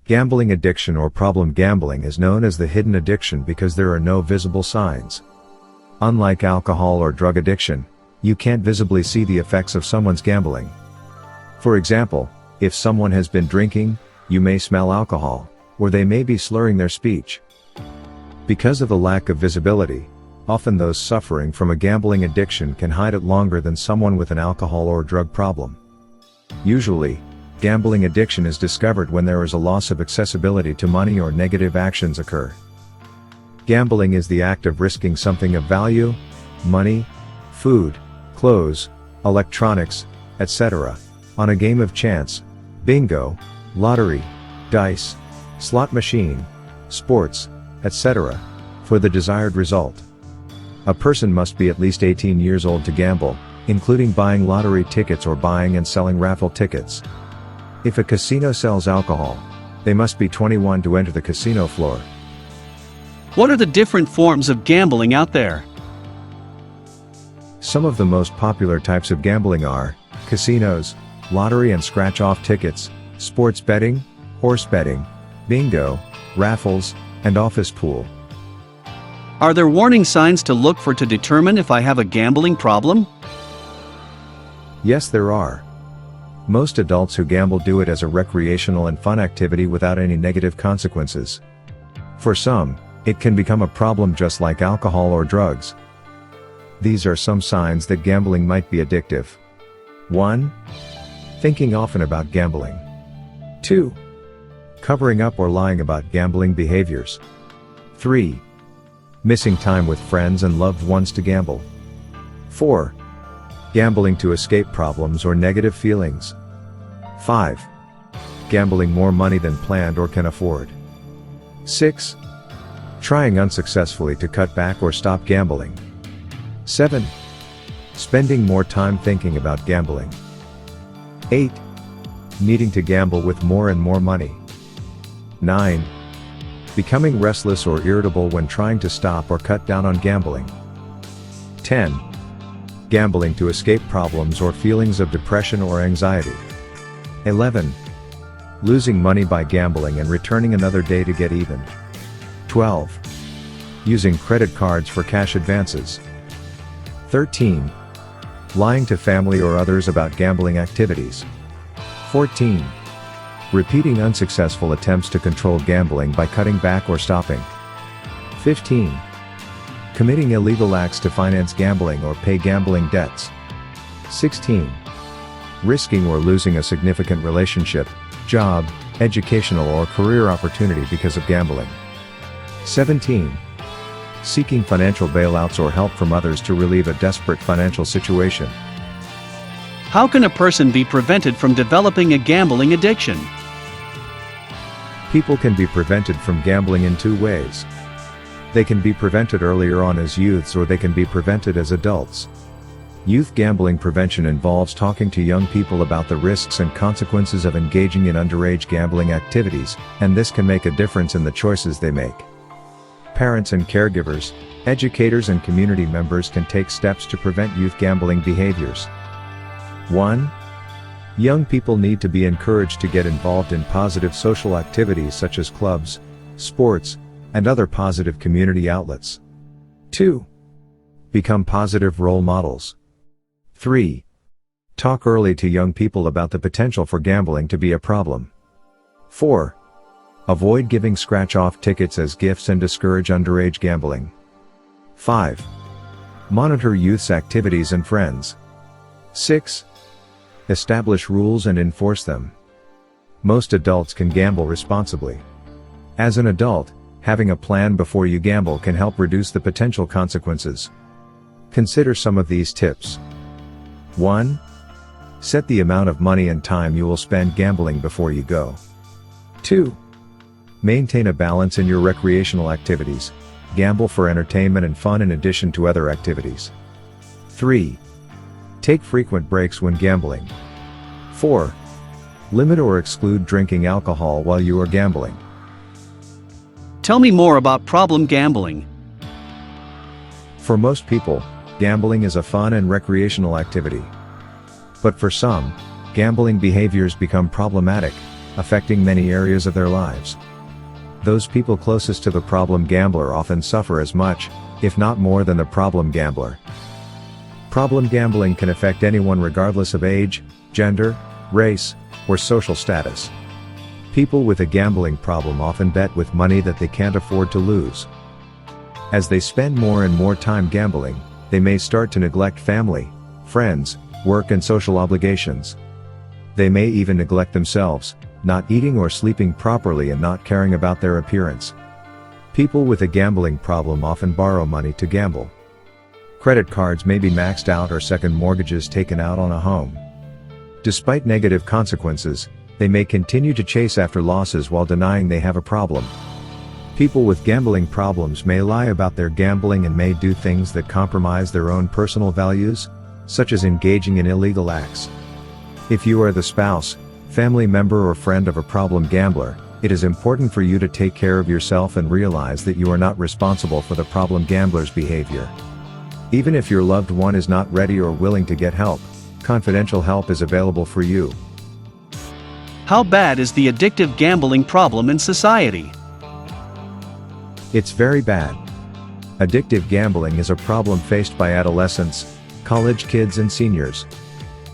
Gambling addiction or problem gambling is known as the hidden addiction because there are no visible signs. Unlike alcohol or drug addiction, you can't visibly see the effects of someone's gambling. For example, if someone has been drinking, you may smell alcohol, or they may be slurring their speech. Because of the lack of visibility, often those suffering from a gambling addiction can hide it longer than someone with an alcohol or drug problem. Usually, gambling addiction is discovered when there is a loss of accessibility to money or negative actions occur. Gambling is the act of risking something of value, money, food, clothes, electronics, etc., on a game of chance, bingo, lottery, dice, slot machine, sports, etc., for the desired result. A person must be at least 18 years old to gamble, including buying lottery tickets or buying and selling raffle tickets. If a casino sells alcohol, they must be 21 to enter the casino floor. What are the different forms of gambling out there? Some of the most popular types of gambling are casinos, lottery and scratch-off tickets, sports betting, horse betting, bingo, raffles, and office pool. Are there warning signs to look for to determine if I have a gambling problem? Yes, there are. Most adults who gamble do it as a recreational and fun activity without any negative consequences. For some, it can become a problem just like alcohol or drugs. These are some signs that gambling might be addictive. 1. Thinking often about gambling. 2. Covering up or lying about gambling behaviors. 3. Missing time with friends and loved ones to gamble. 4. Gambling to escape problems or negative feelings. 5. Gambling more money than planned or can afford. 6. Trying unsuccessfully to cut back or stop gambling. 7. Spending more time thinking about gambling. 8. Needing to gamble with more and more money. 9. Becoming restless or irritable when trying to stop or cut down on gambling. 10. Gambling to escape problems or feelings of depression or anxiety. 11. Losing money by gambling and returning another day to get even. 12. Using credit cards for cash advances. 13. Lying to family or others about gambling activities. 14. Repeating unsuccessful attempts to control gambling by cutting back or stopping. 15. Committing illegal acts to finance gambling or pay gambling debts. 16. Risking or losing a significant relationship, job, educational or career opportunity because of gambling. 17. Seeking financial bailouts or help from others to relieve a desperate financial situation. How can a person be prevented from developing a gambling addiction? People can be prevented from gambling in two ways. They can be prevented earlier on as youths or they can be prevented as adults. Youth gambling prevention involves talking to young people about the risks and consequences of engaging in underage gambling activities, and this can make a difference in the choices they make. Parents and caregivers, educators and community members can take steps to prevent youth gambling behaviors. 1. Young people need to be encouraged to get involved in positive social activities such as clubs, sports, and other positive community outlets. 2. Become positive role models. 3. Talk early to young people about the potential for gambling to be a problem. 4. Avoid giving scratch-off tickets as gifts and discourage underage gambling. 5. Monitor youth's activities and friends. 6. Establish rules and enforce them. Most adults can gamble responsibly. As an adult, having a plan before you gamble can help reduce the potential consequences. Consider some of these tips. 1. Set the amount of money and time you will spend gambling before you go. 2. Maintain a balance in your recreational activities. Gamble for entertainment and fun in addition to other activities. 3. Take frequent breaks when gambling. 4. Limit or exclude drinking alcohol while you are gambling. Tell me more about problem gambling. For most people, gambling is a fun and recreational activity. But for some, gambling behaviors become problematic, affecting many areas of their lives. Those people closest to the problem gambler often suffer as much, if not more than the problem gambler. Problem gambling can affect anyone regardless of age, gender, race, or social status. People with a gambling problem often bet with money that they can't afford to lose. As they spend more and more time gambling, they may start to neglect family, friends, work and social obligations. They may even neglect themselves, not eating or sleeping properly and not caring about their appearance. People with a gambling problem often borrow money to gamble. Credit cards may be maxed out or second mortgages taken out on a home. Despite negative consequences, they may continue to chase after losses while denying they have a problem. People with gambling problems may lie about their gambling and may do things that compromise their own personal values, such as engaging in illegal acts. If you are the spouse, family member or friend of a problem gambler, it is important for you to take care of yourself and realize that you are not responsible for the problem gambler's behavior. Even if your loved one is not ready or willing to get help, confidential help is available for you. How bad is the addictive gambling problem in society? It's very bad. Addictive gambling is a problem faced by adolescents, college kids and seniors.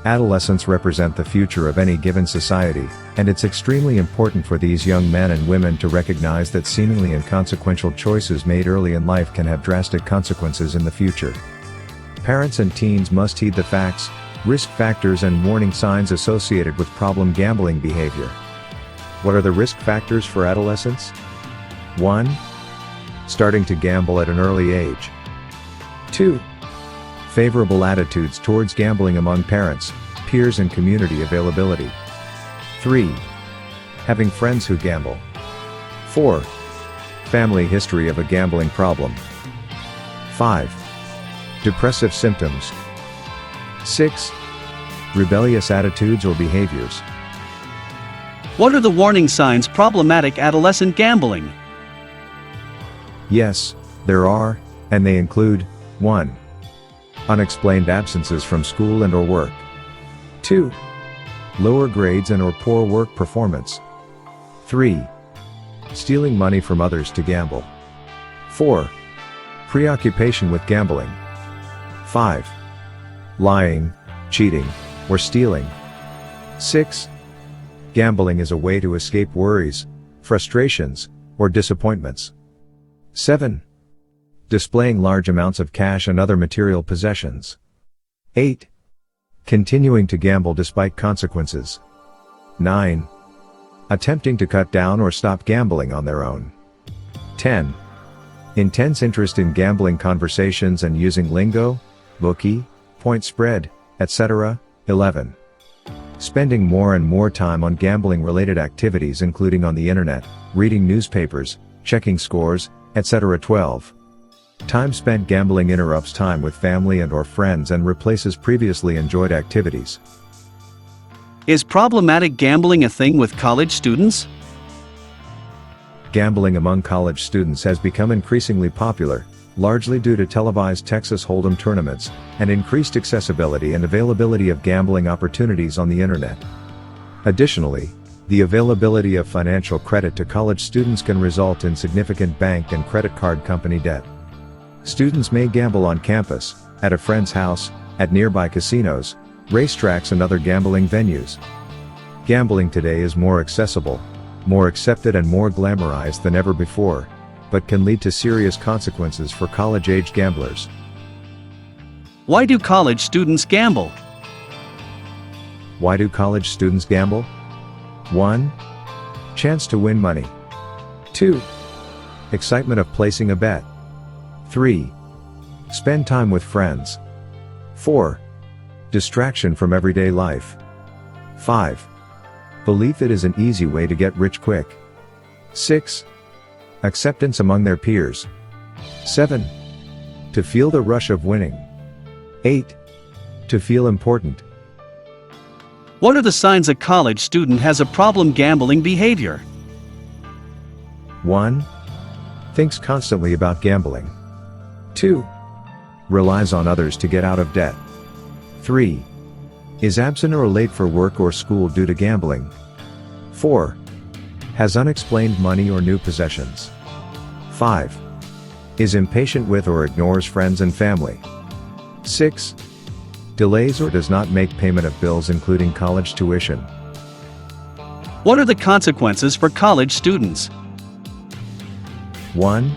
Adolescents represent the future of any given society, and it's extremely important for these young men and women to recognize that seemingly inconsequential choices made early in life can have drastic consequences in the future. Parents and teens must heed the facts, risk factors and warning signs associated with problem gambling behavior. What are the risk factors for adolescents? 1. Starting to gamble at an early age. 2. Favorable attitudes towards gambling among parents, peers and community availability. 3. Having friends who gamble. 4. Family history of a gambling problem. 5. Depressive symptoms. 6. Rebellious attitudes or behaviors. What are the warning signs problematic adolescent gambling? Yes, there are, and they include 1. Unexplained absences from school and or work. 2. Lower grades and or poor work performance. 3. Stealing money from others to gamble. 4. Preoccupation with gambling. 5. Lying, cheating, or stealing. 6. Gambling is a way to escape worries, frustrations, or disappointments. 7. Displaying large amounts of cash and other material possessions. 8. Continuing to gamble despite consequences. 9. Attempting to cut down or stop gambling on their own. 10. Intense interest in gambling conversations and using lingo, bookie, point spread, etc. 11. Spending more and more time on gambling-related activities including on the internet, reading newspapers, checking scores, etc. 12. Time spent gambling interrupts time with family and or friends and replaces previously enjoyed activities. Is problematic gambling a thing with college students? Gambling among college students has become increasingly popular, largely due to televised Texas Hold'em tournaments, and increased accessibility and availability of gambling opportunities on the internet. Additionally, the availability of financial credit to college students can result in significant bank and credit card company debt. Students may gamble on campus, at a friend's house, at nearby casinos, racetracks and other gambling venues. Gambling today is more accessible, more accepted and more glamorized than ever before, but can lead to serious consequences for college-age gamblers. Why do college students gamble? Why do college students gamble? 1. Chance to win money. 2. Excitement of placing a bet. 3. Spend time with friends. 4. Distraction from everyday life. 5. Belief it is an easy way to get rich quick. 6. Acceptance among their peers. 7. To feel the rush of winning. 8. To feel important. What are the signs a college student has a problem gambling behavior? 1. Thinks constantly about gambling. 2. Relies on others to get out of debt. 3. Is absent or late for work or school due to gambling. 4. Has unexplained money or new possessions. 5. Is impatient with or ignores friends and family. 6. Delays or does not make payment of bills including college tuition. What are the consequences for college students? 1.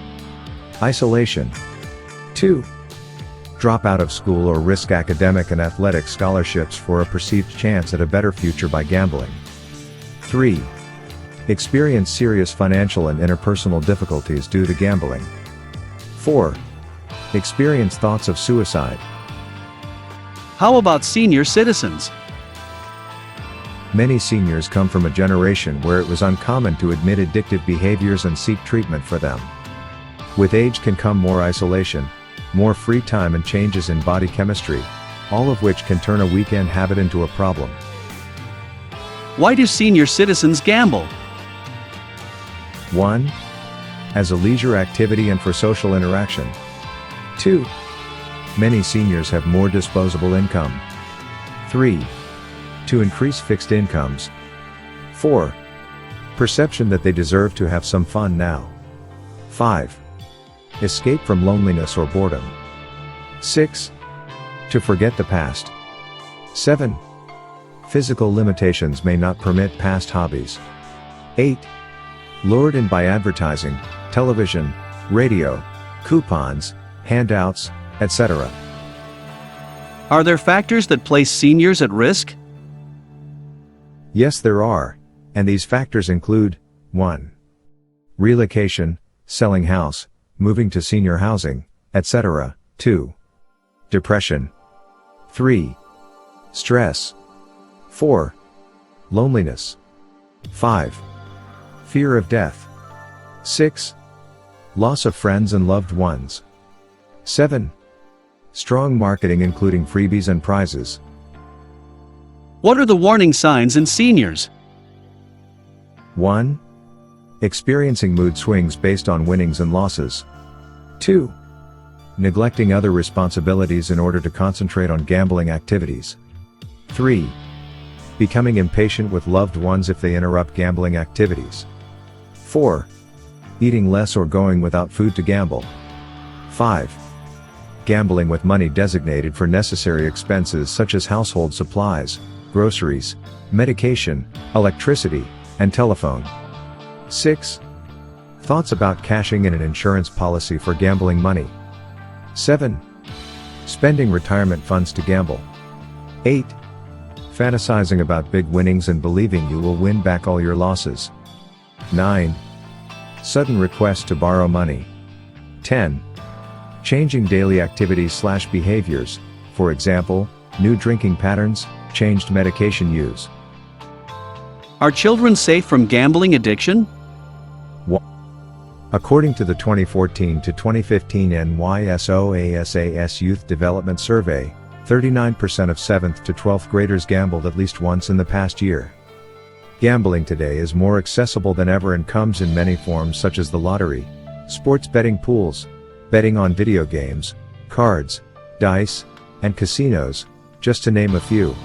Isolation. 2. Drop out of school or risk academic and athletic scholarships for a perceived chance at a better future by gambling. 3. Experience serious financial and interpersonal difficulties due to gambling. 4. Experience thoughts of suicide. How about senior citizens? Many seniors come from a generation where it was uncommon to admit addictive behaviors and seek treatment for them. With age can come more isolation, more free time and changes in body chemistry, all of which can turn a weekend habit into a problem. Why do senior citizens gamble? 1. As a leisure activity and for social interaction. 2. Many seniors have more disposable income. 3. To increase fixed incomes. 4. Perception that they deserve to have some fun now. 5. Escape from loneliness or boredom. 6. To forget the past. 7. Physical limitations may not permit past hobbies. 8. Lured in by advertising, television, radio, coupons, handouts, etc. Are there factors that place seniors at risk? Yes, there are, and these factors include 1. Relocation, selling house, moving to senior housing, etc. 2. Depression. 3. Stress. 4. Loneliness. 5. Fear of death. 6. Loss of friends and loved ones. 7. Strong marketing including freebies and prizes. What are the warning signs in seniors? 1. Experiencing mood swings based on winnings and losses. 2. Neglecting other responsibilities in order to concentrate on gambling activities. 3. Becoming impatient with loved ones if they interrupt gambling activities. 4. Eating less or going without food to gamble. 5. Gambling with money designated for necessary expenses such as household supplies, groceries, medication, electricity, and telephone. 6. Thoughts about cashing in an insurance policy for gambling money. 7. Spending retirement funds to gamble. 8. Fantasizing about big winnings and believing you will win back all your losses. 9. Sudden request to borrow money. 10. Changing daily activities/behaviors, for example, new drinking patterns, changed medication use. Are children safe from gambling addiction? According to the 2014 to 2015 NYSOASAS Youth Development Survey, 39% of 7th to 12th graders gambled at least once in the past year. Gambling today is more accessible than ever and comes in many forms such as the lottery, sports betting pools, betting on video games, cards, dice, and casinos, just to name a few.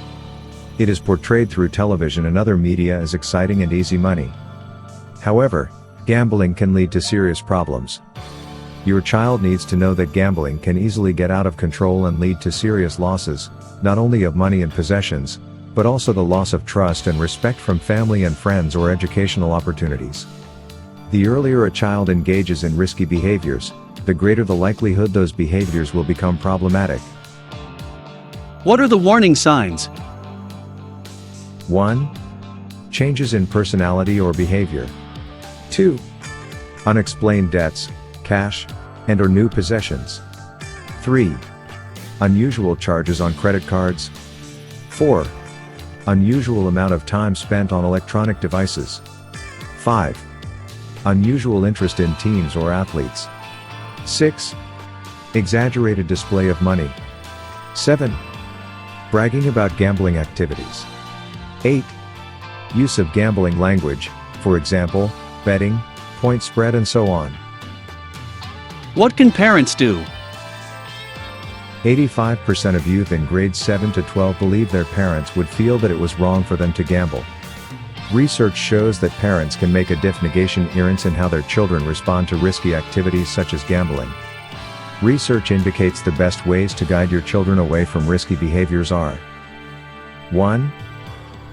It is portrayed through television and other media as exciting and easy money. However, gambling can lead to serious problems. Your child needs to know that gambling can easily get out of control and lead to serious losses, not only of money and possessions, but also the loss of trust and respect from family and friends or educational opportunities. The earlier a child engages in risky behaviors, the greater the likelihood those behaviors will become problematic. What are the warning signs? 1. Changes in personality or behavior. 2. Unexplained debts, cash, and/or new possessions. 3. Unusual charges on credit cards. 4. Unusual amount of time spent on electronic devices. 5. Unusual interest in teams or athletes. 6. Exaggerated display of money. 7. Bragging about gambling activities. 8. Use of gambling language, for example, betting, point spread and so on. What can parents do? 85% of youth in grades 7 to 12 believe their parents would feel that it was wrong for them to gamble. Research shows that parents can make a difference in how their children respond to risky activities such as gambling. Research indicates the best ways to guide your children away from risky behaviors are: 1.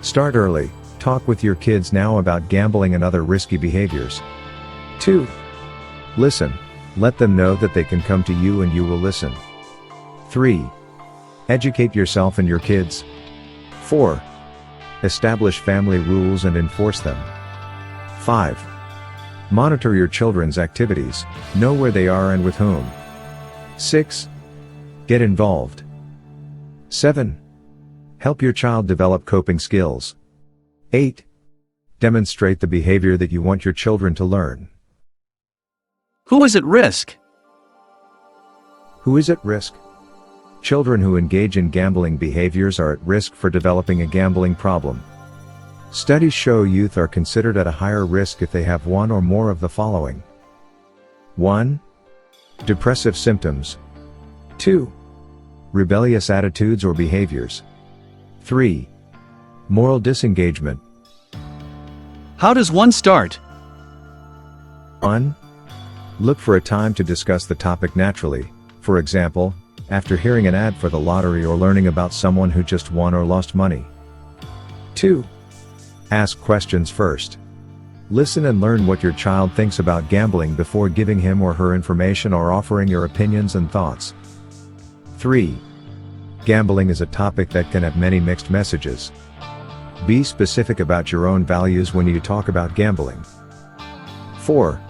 Start early. Talk with your kids now about gambling and other risky behaviors. 2. Listen. Let them know that they can come to you and you will listen. 3. Educate yourself and your kids. 4. Establish family rules and enforce them. 5. Monitor your children's activities, know where they are and with whom. 6. Get involved. 7. Help your child develop coping skills. 8. Demonstrate the behavior that you want your children to learn. Who is at risk? Who is at risk? Children who engage in gambling behaviors are at risk for developing a gambling problem. Studies show youth are considered at a higher risk if they have one or more of the following. 1. Depressive symptoms. 2. Rebellious attitudes or behaviors. 3. Moral disengagement. How does one start? 1. Look for a time to discuss the topic naturally, for example, after hearing an ad for the lottery or learning about someone who just won or lost money. 2. Ask questions first. Listen and learn what your child thinks about gambling before giving him or her information or offering your opinions and thoughts. 3. Gambling is a topic that can have many mixed messages. Be specific about your own values when you talk about gambling. 4.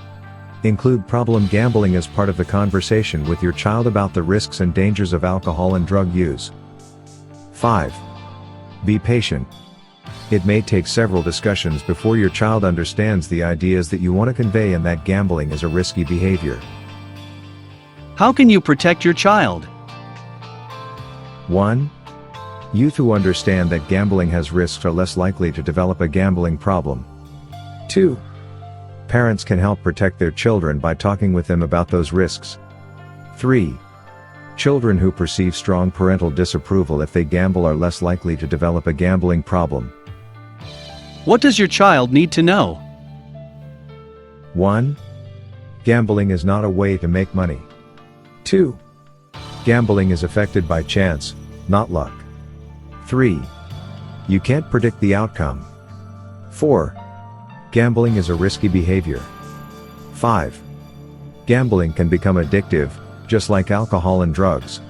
Include problem gambling as part of the conversation with your child about the risks and dangers of alcohol and drug use. 5. Be patient. It may take several discussions before your child understands the ideas that you want to convey and that gambling is a risky behavior. How can you protect your child? 1. Youth who understand that gambling has risks are less likely to develop a gambling problem. 2. Parents can help protect their children by talking with them about those risks. 3. Children who perceive strong parental disapproval if they gamble are less likely to develop a gambling problem. What does your child need to know? 1. Gambling is not a way to make money. 2. Gambling is affected by chance, not luck. 3. You can't predict the outcome. 4. Gambling is a risky behavior. 5. Gambling can become addictive, just like alcohol and drugs.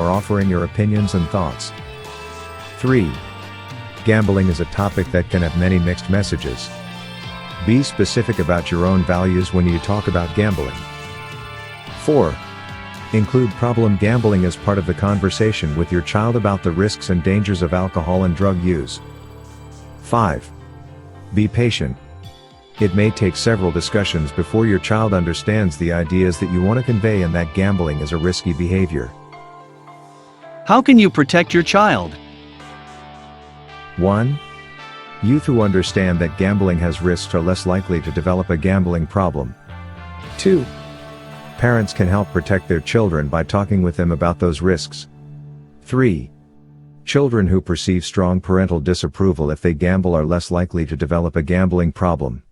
Or offering your opinions and thoughts. 3. Gambling is a topic that can have many mixed messages. Be specific about your own values when you talk about gambling. 4. Include problem gambling as part of the conversation with your child about the risks and dangers of alcohol and drug use. 5. Be patient. It may take several discussions before your child understands the ideas that you want to convey and that gambling is a risky behavior. How can you protect your child? 1. Youth who understand that gambling has risks are less likely to develop a gambling problem. 2. Parents can help protect their children by talking with them about those risks. 3. Children who perceive strong parental disapproval if they gamble are less likely to develop a gambling problem.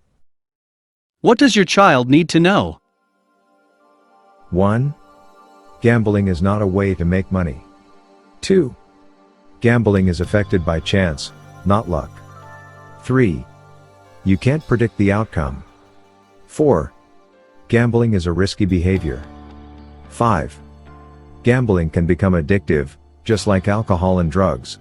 What does your child need to know? 1. Gambling is not a way to make money. 2. Gambling is affected by chance, not luck. 3. You can't predict the outcome. 4. Gambling is a risky behavior. 5. Gambling can become addictive, just like alcohol and drugs.